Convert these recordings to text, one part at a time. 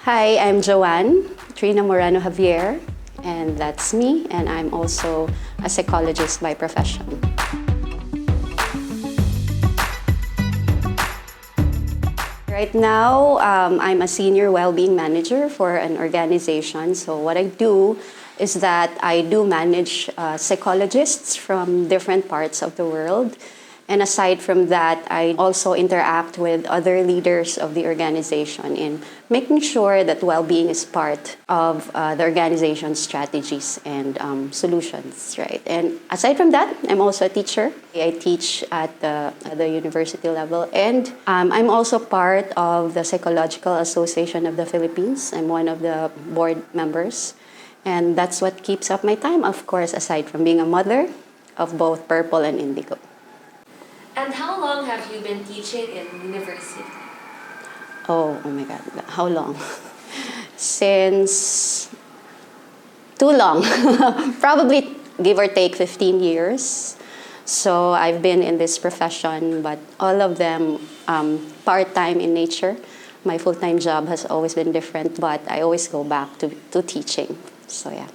Hi, I'm Joanne Moreno-Javier, and that's me, and I'm also a psychologist by profession. Right now, I'm a senior well-being manager for an organization. So what I do is that I do manage psychologists from different parts of the world. And aside from that, I also interact with other leaders of the organization in making sure that well-being is part of the organization's strategies and solutions, right? And aside from that, I'm also a teacher. I teach at the university level, and I'm also part of the Psychological Association of the Philippines. I'm one of the board members, and that's what keeps up my time, of course, aside from being a mother of both Purple and Indigo. And how long have you been teaching in university? Oh my God, how long? Since too long. Probably give or take 15 years. So I've been in this profession, but all of them part-time in nature. My full-time job has always been different, but I always go back to teaching. So yeah.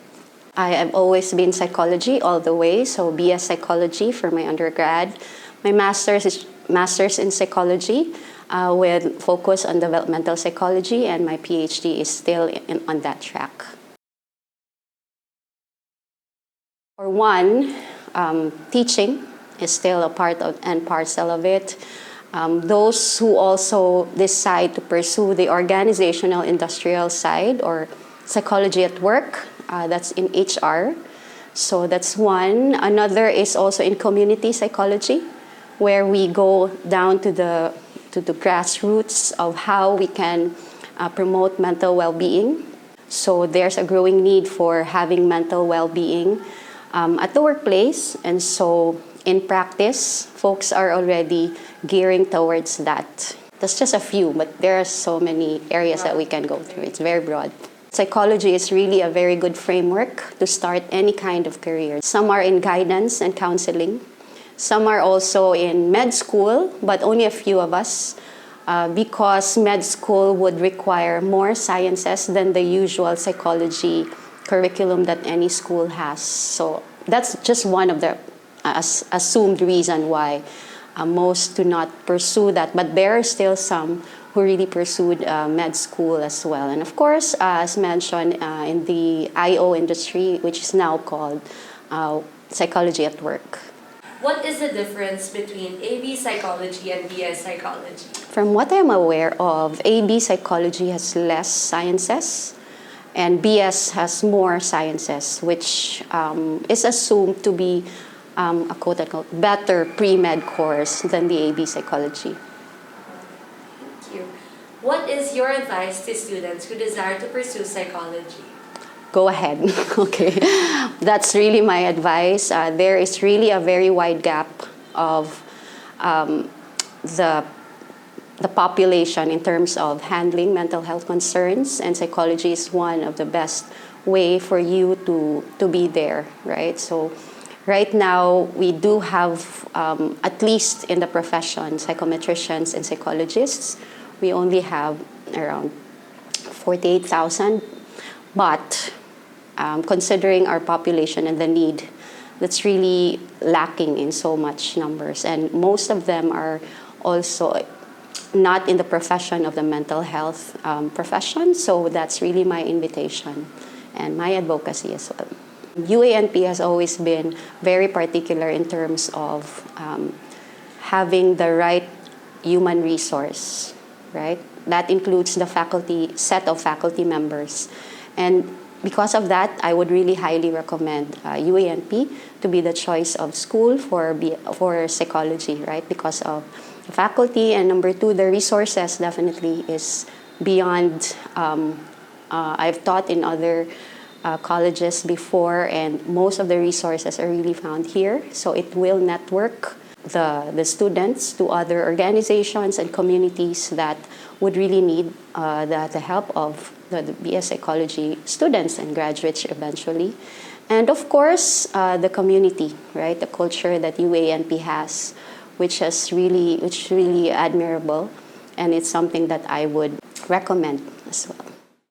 I have always been psychology all the way, so BS Psychology for my undergrad. My master's is in psychology with focus on developmental psychology, and my PhD is still on that track. For one, teaching is still a part of and parcel of it. Those who also decide to pursue the organizational industrial side or psychology at work, that's in HR. So that's one. Another is also in community psychology, where we go down to the grassroots of how we can promote mental well-being. So there's a growing need for having mental well-being at the workplace, and so in practice, folks are already gearing towards that. That's just a few, but there are so many areas that we can go through. It's very broad. Psychology is really a very good framework to start any kind of career. Some are in guidance and counseling. Some are also in med school, but only a few of us, because med school would require more sciences than the usual psychology curriculum that any school has. So that's just one of the assumed reason why most do not pursue that. But there are still some who really pursued med school as well. And of course, as mentioned, in the IO industry, which is now called psychology at work. What is the difference between AB psychology and BS psychology? From what I'm aware of, AB psychology has less sciences, and BS has more sciences, which is assumed to be a quote-unquote better pre-med course than the AB psychology. Thank you. What is your advice to students who desire to pursue psychology? Go ahead. Okay, that's really my advice. There is really a very wide gap of the population in terms of handling mental health concerns, and psychology is one of the best way for you to be there, right? So right now we do have, at least in the profession, psychometricians and psychologists. We only have around 48,000, but considering our population and the need, that's really lacking in so much numbers. And most of them are also not in the profession of the mental health profession. So that's really my invitation and my advocacy as well. UA&P has always been very particular in terms of having the right human resource, right? That includes the set of faculty members. And because of that, I would really highly recommend UA&P to be the choice of school for psychology, right? Because of the faculty, and number two, the resources definitely is beyond. I've taught in other colleges before, and most of the resources are really found here. So it will network the students to other organizations and communities that would really need the help of the BS Psychology students and graduates eventually. And of course, the community, right? The culture that UA&P has, which is really admirable. And it's something that I would recommend as well.